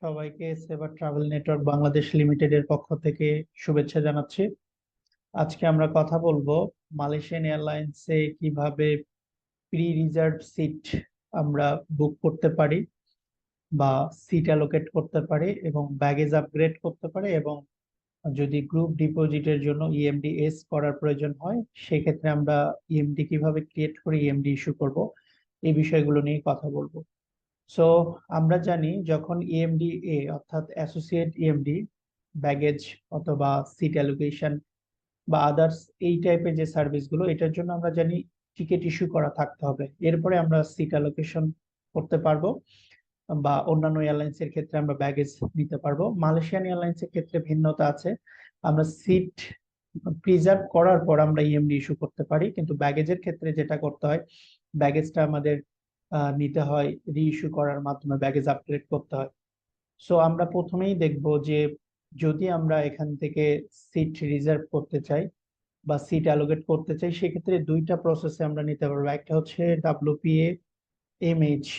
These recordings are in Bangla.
সবাইকে সেবা ট্রাভেল নেটওয়ার্ক বাংলাদেশ লিমিটেড এর পক্ষ থেকে শুভেচ্ছা জানাচ্ছি। আজকে আমরা কথা বলবো মালয়েশিয়ান এয়ারলাইন্সে কিভাবে প্রি রিজার্ভ সিট আমরা বুক করতে পারি বা সিট অ্যালোকেট করতে পারি এবং ব্যাগেজ আপগ্রেড করতে পারি, এবং যদি গ্রুপ ডিপোজিটের জন্য ইএমডিএস করার প্রয়োজন হয় সেক্ষেত্রে আমরা ইএমডি কিভাবে ক্রিয়েট করে ইএমডি ইস্যু করব, এই বিষয়গুলো নিয়ে কথা বলবো। সো আমরা জানি যখন ইএমডি অর্থাৎ অ্যাসোসিয়েট ইএমডি ব্যাগেজ অথবা সিট অ্যালোকেশন বা আদার্স এই টাইপের যে সার্ভিসগুলো, এটার জন্য আমরা জানি টিকিট ইস্যু করা থাকতে হবে, এরপরে আমরা সিট অ্যালোকেশন করতে পারবো বা অন্যান্য এয়ারলাইন্স এর ক্ষেত্রে আমরা ব্যাগেজ নিতে পারবো। মালয়েশিয়ান এয়ারলাইন্স এর ক্ষেত্রে ভিন্নতা আছে, আমরা সিট প্রিজার্ভ করার পর আমরা ইএমডি ইস্যু করতে পারি, কিন্তু ব্যাগেজের ক্ষেত্রে যেটা করতে হয়, ব্যাগেজটা আমাদের নিতে হয় রি ইস্যু করার মাধ্যমে, ব্যাগেজ আপগ্রেড করতে হয়। সো আমরা প্রথমেই দেখব যে যদি আমরা এখান থেকে সিট রিজার্ভ করতে চাই বা সিট অ্যালোকেট করতে চাই, সেক্ষেত্রে দুইটা প্রসেসে আমরা নিতে পারবো। একটা হচ্ছে WPA-MH।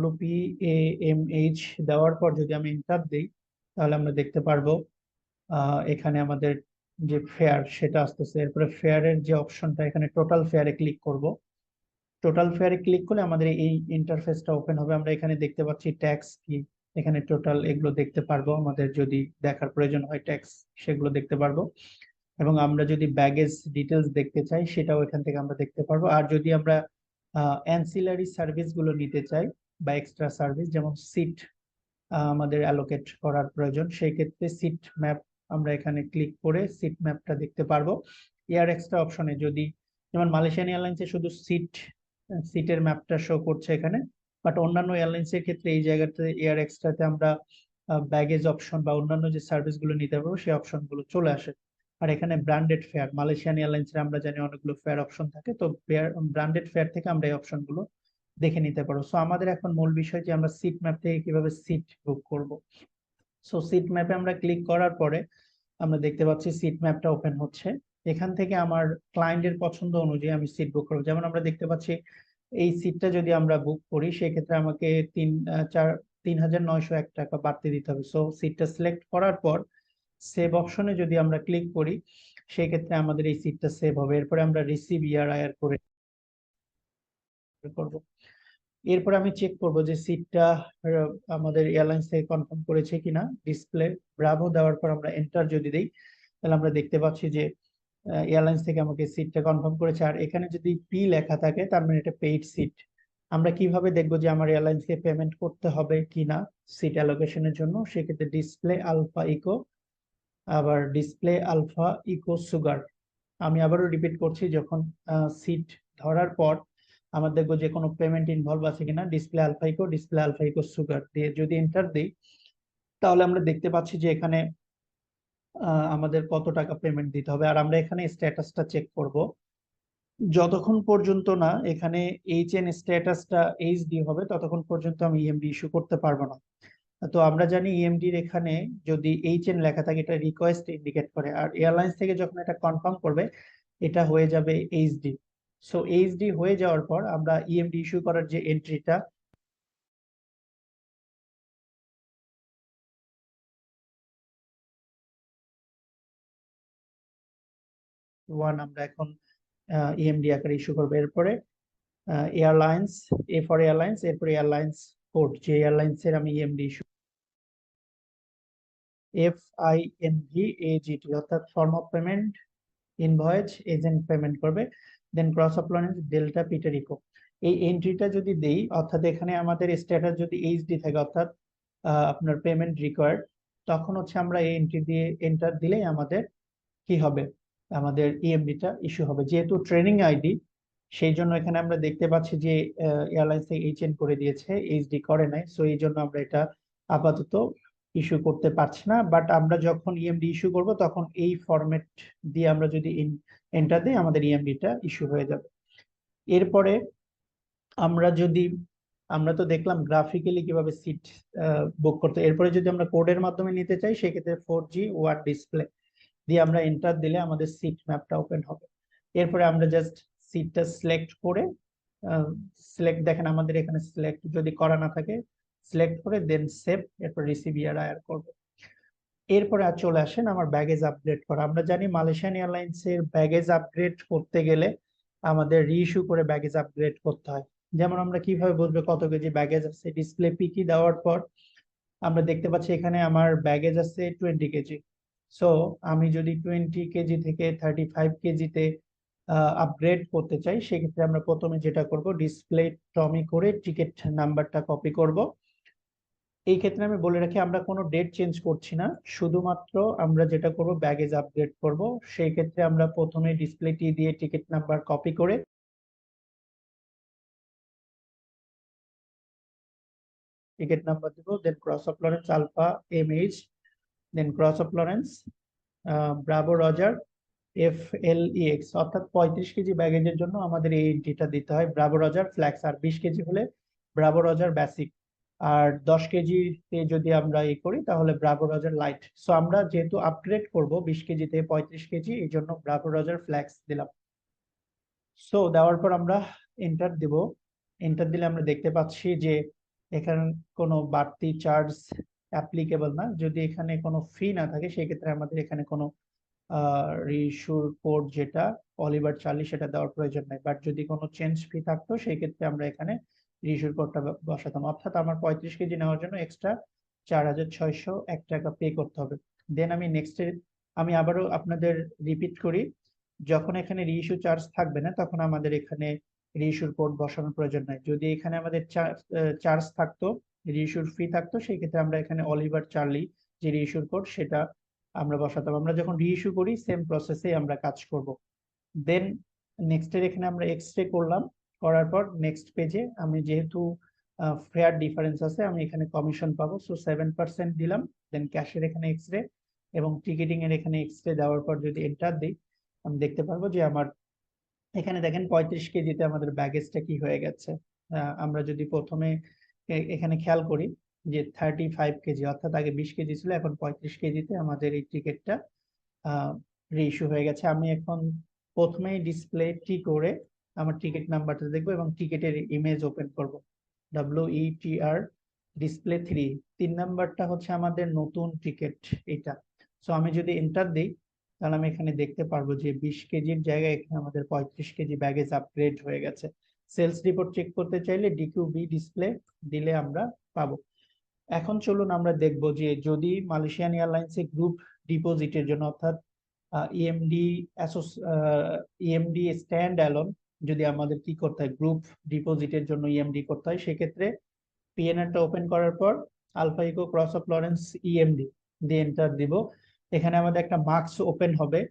WPA-MH দেওয়ার পর যদি আমি এন্টার দিই, তাহলে আমরা দেখতে পারবো এখানে আমাদের যে ফেয়ার সেটা আসতেছে। এরপরে ফেয়ারের যে অপশনটা, এখানে টোটাল ফেয়ারে ক্লিক করব। টোটাল ফেয়ারে ক্লিক করলে আমাদের এই ইন্টারফেসটা ওপেন হবে। আমরা এখানে দেখতে পাচ্ছি ট্যাক্স কি, এখানে টোটাল এগুলো দেখতে পারবো। আমাদের যদি দেখার প্রয়োজন হয় ট্যাক্স, সেগুলো দেখতে পারবো। এবং আমরা যদি ব্যাগেজ ডিটেলস দেখতে চাই, সেটাও এখান থেকে আমরা দেখতে পারবো। আর যদি আমরা অ্যান্সিলারি সার্ভিস গুলো নিতে চাই বা এক্সট্রা সার্ভিস, যেমন সিট আমাদের অ্যালোকেট করার প্রয়োজন, সেই ক্ষেত্রে সিট ম্যাপ আমরা এখানে ক্লিক করে সিট ম্যাপটা দেখতে পারবো। এয়ার এক্সট্রা অপশনে যদি, যেমন মালয়েশিয়ান এয়ারলাইন্সে শুধু সিটের ম্যাপটা শো করছে এখানে, বাট অন্যান্য এয়ারলাইন্স এর ক্ষেত্রে এই জায়গাতে এয়ার এক্সট্রাতে আমরা ব্যাগেজ অপশন বা অন্যান্য যে সার্ভিস গুলো নিতে পারবো সেই অপশন গুলো চলে আসে। আর এখানে ব্র্যান্ডেড ফেয়ার, মালয়েশিয়ান এয়ারলাইন্সে আমরা জানি অনেকগুলো ফেয়ার অপশন থাকে, তো ব্র্যান্ডেড ফেয়ার থেকে আমরা এই অপশন গুলো দেখে নিতে পারবো। সো আমাদের এখন মূল বিষয় যে আমরা সিট ম্যাপ থেকে কিভাবে সিট বুক করব। সো সিট ম্যাপে আমরা ক্লিক করার পরে আমরা দেখতে পাচ্ছি সিট ম্যাপটা ওপেন হচ্ছে। এখান থেকে আমার ক্লায়েন্টের পছন্দ অনুযায়ী আমি সিট বুক করবো। যেমন আমরা দেখতে পাচ্ছি এই সিটটা যদি আমরা বুক করি, সেক্ষেত্রে আমাকে 3,901 টাকা বাড়তি দিতে হবে। সো সিটটা সিলেক্ট করার পর সেভ অপশনে যদি আমরা ক্লিক করি, সেক্ষেত্রে আমাদের এই সিটটা সেভ হবে। এরপরে আমরা রিসিভ ইয়ার করে করব। এরপর আমি চেক করব যে সিটটা আমাদের এয়ারলাইন্স থেকে কনফার্ম করেছে কিনা। ডিসপ্লে ব্রাভো দেওয়ার পর আমরা এন্টার যদি দেই, তাহলে আমরা দেখতে পাচ্ছি যে এয়ারলাইন্স থেকে আমাকে সিটটা কনফার্ম করেছে। আর এখানে যদি পি লেখা থাকে, তার মানে এটা পেইড সিট। আমরা কিভাবে দেখবো যে আমার এয়ারলাইন্সকে পেমেন্ট করতে হবে কিনা সিট অ্যালোকেশনের জন্য? সেক্ষেত্রে ডিসপ্লে আলফা ইকো, আবার ডিসপ্লে আলফা ইকো সুগার। আমি আবারও রিপিট করছি, যখন সিট ধরার পর আমরা দেখবো যে কোনো পেমেন্ট ইনভলভ আছে কিনা। ডিসপ্লে আলফা ইকো সুগার দিয়ে যদি এন্টার দিই, তাহলে আমরা দেখতে পাচ্ছি যে এখানে আমাদের কত টাকা পেমেন্ট দিতে হবে। আর আমরা এখানে স্ট্যাটাসটা চেক করব। যতক্ষণ পর্যন্ত না এখানে এইচএন স্ট্যাটাসটা এইচডি হবে, ততক্ষণ পর্যন্ত আমি ইএমডি ইস্যু করতে পারবো না। তো আমরা জানি ইএমডির এখানে যদি এইচএন লেখা থাকে, এটা রিকোয়েস্ট ইন্ডিকেট করে, আর এয়ারলাইন্স থেকে যখন এটা কনফার্ম করবে, এটা হয়ে যাবে এইচডি। সো এইচডি হয়ে যাওয়ার পর আমরা ইএমডি ইস্যু করার যে এন্ট্রিটা ওয়ান, আমরা এখন ইএমডি আকারে ইস্যু করবো। এরপরে এয়ারলাইন্স, এ ফর এয়ারলাইন্স, এরপরে এয়ারলাইন্স কোড, যে এয়ারলাইন্স এর আমি ইএমডি ইস্যু, FINVAGT, অর্থাৎ form of payment, invoice, agent payment করবে, then cross of Lawrence, delta Peter echo. এই এন্ট্রিটা যদি দেই, অর্থাৎ এখানে আমাদের স্ট্যাটাস যদি এইচডি থাকে, অর্থাৎ আপনার পেমেন্ট রিকোয়ার্ড, তখন হচ্ছে আমরা এই এন্ট্রি দিয়ে এন্টার দিলেই আমাদের কি হবে, আমাদের ইএমডিটা ইস্যু হবে। যেহেতু ট্রেনিং আইডি, সেই জন্য এখানে আমরা দেখতে পাচ্ছি যে এয়ারলাইন্স থেকে এইচএন করে দিয়েছে, এইচডি করে নাই। সো এই জন্য আমরা এটা আপাতত ইস্যু করতে পারছি না। বাট আমরা যখন ইএমডি ইস্যু করব, তখন এই ফরম্যাট দিয়ে আমরা যদি এন্টার দিই, আমাদের ইএমডিটা ইস্যু হয়ে যাবে। এরপরে আমরা যদি, আমরা তো দেখলাম গ্রাফিক্যালি কিভাবে সিট বুক করতে। এরপরে যদি আমরা কোডের মাধ্যমে নিতে চাই, সেক্ষেত্রে 4G ওয়ার্ড ডিসপ্লে দিয়ে আমরা এন্টার দিলে আমাদের সিট ম্যাপটা ওপেন হবে। এরপরে আমরা জাস্ট সিটটা সিলেক্ট করে সিলেক্ট, দেখেন আমাদের এখানে সিলেক্ট যদি করা না থাকে, সিলেক্ট করে দেন সেভ, এরপর রিসিভ ইয়ার করব। এরপরে আর চলে আসেন আমার ব্যাগেজ আপগ্রেড করা। আমরা জানি মালয়েশিয়ান এয়ারলাইন্স এর ব্যাগেজ আপগ্রেড করতে গেলে আমাদের রিইস্যু করে ব্যাগেজ আপগ্রেড করতে হয়। যেমন আমরা কিভাবে বুঝবো কত কেজি ব্যাগেজ আছে, ডিসপ্লে পিকি দেওয়ার পর আমরা দেখতে পাচ্ছি এখানে আমার ব্যাগেজ আছে 20 কেজি। সো আমি যদি 20 কেজি থেকে 35 কেজিতে আপগ্রেড করতে চাই, সেক্ষেত্রে আমরা প্রথমে যেটা করব, ডিসপ্লে টমি করে টিকিট নাম্বারটা কপি করব। এই ক্ষেত্রে আমি বলে রাখি আমরা কোনো ডেট চেঞ্জ করছি না, শুধুমাত্র আমরা যেটা করব ব্যাগেজ আপগ্রেড করব। সেই ক্ষেত্রে আমরা প্রথমে ডিসপ্লেটি দিয়ে টিকিট নাম্বার কপি করে টিকিট নাম্বার দিব, then cross of Lawrence alpha MH, then cross of Lawrence bravo Roger FLEX, অর্থাৎ 35 কেজি ব্যাগেজের জন্য আমাদের এই এন্ট্রিটা দিতে হয় ব্রাভো রজার ফ্ল্যাক্স, আর 20 কেজি হলে ব্রাভো রজার বেসিক, আর 10 কেজিতে যদি আমরা করি তাহলে ব্রাভো রজার লাইট। সো আমরা যেহেতু আপগ্রেড করব 20 কেজিতে 35 কেজি, এই জন্য ব্রাভো রজার ফ্ল্যাক্স দিলাম। সো দেওয়ার পর আমরা এন্টার দিব। এন্টার দিলে আমরা দেখতে পাচ্ছি যে এখানে কোনো বাড়তি চার্জ অ্যাপ্লিকেবল না। যদি এখানে কোনো ফি না থাকে সেক্ষেত্রে আমাদের এখানে কোনো রিইস্যুর কোড যেটা অলিভার চার্লি সেটা দেওয়ার প্রয়োজন নাই। বাট যদি কোনো চেঞ্জ ফি থাকতো সেই ক্ষেত্রে আমরা এখানে রিইস্যুর কোডটা বসাতাম। অর্থাৎ আমার 35 কেজি নেওয়ার জন্য এক্সট্রা 4601 টাকা পে করতে হবে। দেন আমি নেক্সটে আমি আবারও আপনাদের রিপিট করি, যখন এখানে রিইস্যু চার্জ থাকবে না তখন আমাদের এখানে রিইস্যুর কোড বসানোর প্রয়োজন নাই। যদি এখানে আমাদের চার্জ থাকতো, রিইস্যুর ফি থাকতো, সেই ক্ষেত্রে আমরা এখানে অলিভার চার্লি যে রিইস্যুর কোড সেটা আমরা বসাতাম। আমরা যখন রিইস্যু করি সেম প্রসেসে আমরা কাজ করব। দেন নেক্সট এর এখানে আমরা এক্সরে করলাম, করার পর নেক্সট পেজে আমি যেহেতু ফেয়ার ডিফারেন্স আছে আমি এখানে কমিশন পাবো, সো 7% দিলাম। দেন ক্যাশের এখানে এক্সরে এবং টিকিটিং এর এখানে এক্সরে দেওয়ার পর যদি এন্টার দিই, আমি দেখতে পারবো যে আমার এখানে দেখেন 35 কেজিতে আমাদের ব্যাগেজটা কি হয়ে গেছে। আমরা যদি প্রথমে এখানে খেয়াল করি যে 35 কেজি, অর্থাৎ আগে 20 কেজি ছিল, এখন 35 কেজিতে আমাদের এই টিকিটটা রিইস্যু হয়ে গেছে। আমি এখন প্রথমেই ডিসপ্লেটি করে আমার টিকিট নাম্বারটা দেখবো এবং টিকিটের ইমেজ ওপেন করব। WETR ডিসপ্লে 3 নাম্বারটা হচ্ছে আমাদের নতুন টিকিট এটা। সো আমি যদি এন্টার দিই তাহলে আমি এখানে দেখতে পারবো যে 20 কেজির জায়গায় এখানে আমাদের 35 কেজি ব্যাগেজ আপগ্রেড হয়ে গেছে। সেলস রিপোর্ট চেক করতে চাইলে DQB ডিসপ্লে দিলে আমরা পাবো। এখন চলুন আমরা দেখব যে যদি মালয়েশিয়ান এয়ারলাইন্সে গ্রুপ ডিপোজিটের জন্য, অর্থাৎ ইএমডি ইএমডি স্ট্যান্ড অ্যালোন যদি আমাদের কি করতে হয়, গ্রুপ ডিপোজিটের জন্য ইএমডি করতে হয়, সেক্ষেত্রে পিএনআরটা ওপেন করার পর alpha echo cross of Lawrence EMD দিয়ে এন্টার দিব। এখানে আমাদের একটা মার্কস ওপেন হবে,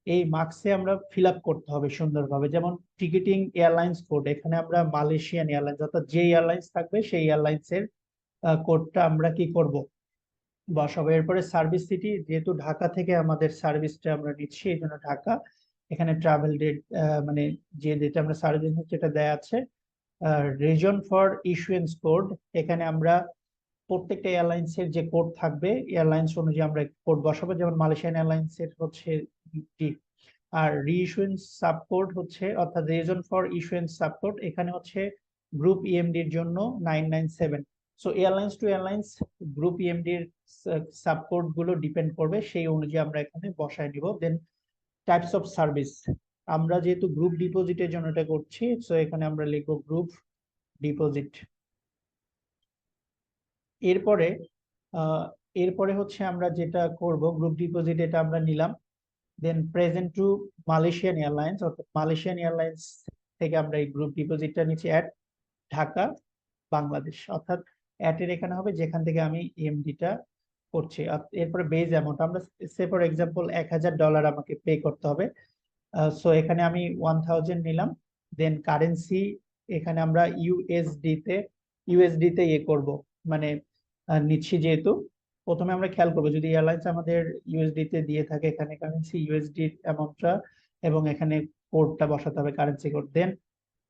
এই মার্কসে আমরা ফিল আপ করতে হবে সুন্দরভাবে। যেমন টিকিটিং এয়ারলাইন্স কোড, এখানে আমরা মালয়েশিয়ান এয়ারলাইন্স অর্থাৎ যে এয়ারলাইন্স থাকবে সেই এয়ারলাইন্সের কোডটা আমরা কি করব, বসাবো। এরপরে সার্ভিস সিটি, যেহেতু ঢাকা থেকে আমাদের সার্ভিসটা আমরা নিচ্ছি এই জন্য ঢাকা, এখানে ট্রাভেল ডেট মানে যে ডেটে আমরা সার্ভিস যেটা দেয়া আছে। রিজন ফর ইস্যুয়েন্স কোড, এখানে আমরা প্রত্যেকটা এয়ারলাইন্স এর যে কোড থাকবে এয়ারলাইন্স অনুযায়ী আমরা কোড বসাবো। যেমন মালয়েশিয়ান এয়ারলাইন্স এর হচ্ছে ডি, আর রিইস্যুয়েন্স সাবকোড হচ্ছে, অর্থাৎ রিজন ফর ইস্যুয়েন্স সাবকোড এখানে হচ্ছে গ্রুপ ইএমডি এর জন্য 997। So airlines to airlines group EMD এর সাবকোড গুলো ডিপেন্ড করবে, সেই অনুযায়ী আমরা এখানে বসায় নিব। দেন টাইপস অফ সার্ভিস, আমরা যেহেতু গ্রুপ ডিপোজিটের জন্য এটা করছি, সো এখানে আমরা লিখবো গ্রুপ ডিপোজিট। এরপরে আহ, এরপরে হচ্ছে আমরা যেটা করব, গ্রুপ ডিপোজিট এটা আমরা নিলাম। দেন প্রেজেন্ট টু মালয়েশিয়ান এয়ারলাইন্স, অর্থাৎ মালয়েশিয়ান এয়ারলাইন্স থেকে আমরা এই গ্রুপ ডিপোজিটটা নিচ্ছি অ্যাট ঢাকা বাংলাদেশ, অর্থাৎ অ্যাটের এখানে হবে যেখান থেকে আমি ইএমডিটা করছি। এরপরে বেজ অ্যামাউন্ট, আমরা সে ফর এক্সাম্পল $1000 আমাকে পে করতে হবে। সো এখানে আমি 1000 নিলাম। দেন কারেন্সি, এখানে আমরা ইউএসডি তে করব, মানে নিচ্ছি যেহেতু। প্রথমে আমরা খেয়াল করবো যদি এয়ারলাইন্স আমাদের ইউএসডি তে দিয়ে থাকে, এখানে কারেন্সি ইউএসডি অ্যামাউন্টটা এবং এখানে কোডটা বসাতে হবে, কারেন্সি কোড। দেন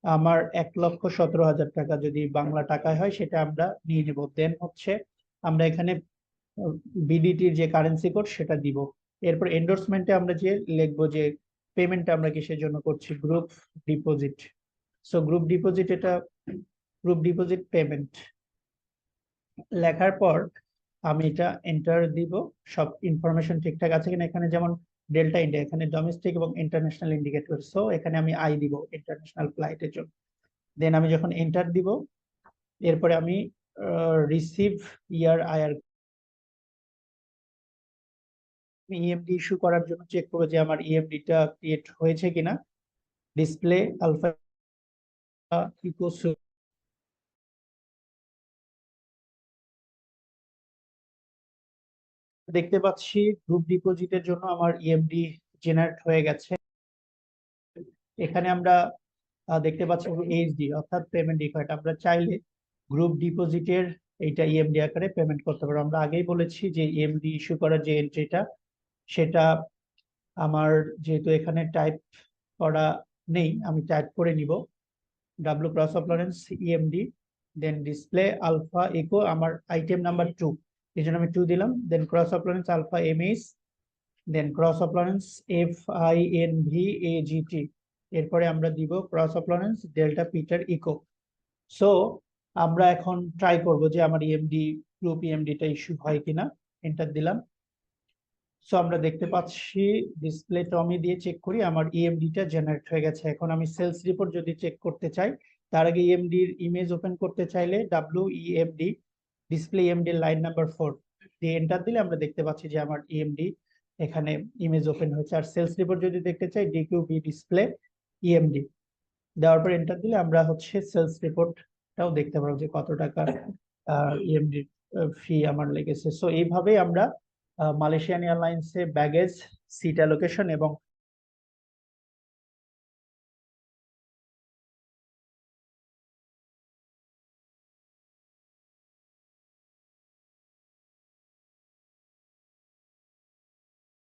আমার 1,17,000 টাকা যদি বাংলা টাকায় হয় সেটা আমরা নিয়ে নেব। দেন হচ্ছে আমরা এখানে বিডিটির যে কারেন্সি কোড সেটা দিব। এরপর এন্ডোর্সমেন্টে আমরা যে লিখবো যে পেমেন্ট আমরা কিসের জন্য করছি, group deposit. So group deposit, এটা গ্রুপ ডিপোজিট পেমেন্ট। লেখার পর আমি এটা এন্টার দিব, সব ইনফরমেশন ঠিকঠাক আছে কিনা। এখানে যেমন ডেল্টা ইন্ডিয়া, এখানে ডোমেস্টিক এবং ইন্টারন্যাশনাল ইন্ডিকেট করছে, সো এখানে আমি আই দিব ইন্টারন্যাশনাল ফ্লাইটের জন্য। দেন আমি যখন এন্টার দিব, এরপরে আমি রিসিভ ইয়ার আয়ার ইএমডি ইস্যু করার জন্য চেক করবো যে আমার ইএমডিটা ক্রিয়েট হয়েছে কিনা। ডিসপ্লে আলফা ইকোস, দেখতে পাচ্ছি গ্রুপ ডিপোজিটের জন্য আমার ইএমডি জেনারেট হয়ে গেছে। এখানে আমরা দেখতে পাচ্ছি এইচডি অর্থাৎ পেমেন্ট রিকোয়ার্ড। আমরা চাইলে গ্রুপ ডিপোজিটের এইটা ইএমডি আকারে পেমেন্ট করতে পারবো। আমরা আগেই বলেছি যে ইএমডি ইস্যু করার যে এন্ট্রিটা, সেটা আমার যেহেতু এখানে টাইপ করা নেই, আমি টাইপ করে নিব W cross of Lawrence EMD, then display alpha echo আমার আইটেম নাম্বার 2, এই জন্য আমি 2 দিলাম। Then cross of Lawrence alpha MH, then cross of Lawrence FINVAGT, এরপরে আমরা দিব cross of Lawrence delta Peter echo. So আমরা এখন ট্রাই করব যে আমার ইএমডি গ্রুপ ইএমডিটা ইস্যু হয় কিনা। এন্টার দিলাম। সো আমরা দেখতে পাচ্ছি ডিসপ্লে টমি দিয়ে চেক করি, আমার ইএমডিটা জেনারেট হয়ে গেছে। এখন আমি সেলস রিপোর্ট যদি চেক করতে চাই, তার আগে ইএমডির ইমেজ ওপেন করতে চাইলে WEMD display EMD line number 4 দিয়ে এন্টার দিলে আমরা দেখতে পাচ্ছি যে আমার ইএমডি এখানে ইমেজ ওপেন হয়েছে। আর সেলস রিপোর্ট যদি দেখতে চাই DQB ডিসপ্লে ইএমডি দেওয়ার পর এন্টার দিলে আমরা হচ্ছে সেলস রিপোর্টটাও দেখতে পারবো যে কত টাকা ইএমডি ফি আমার লেগেছে। সো এইভাবে আমরা মালয়েশিয়ান এয়ারলাইন্সে ব্যাগেজ, সিট অ্যালোকেশন এবং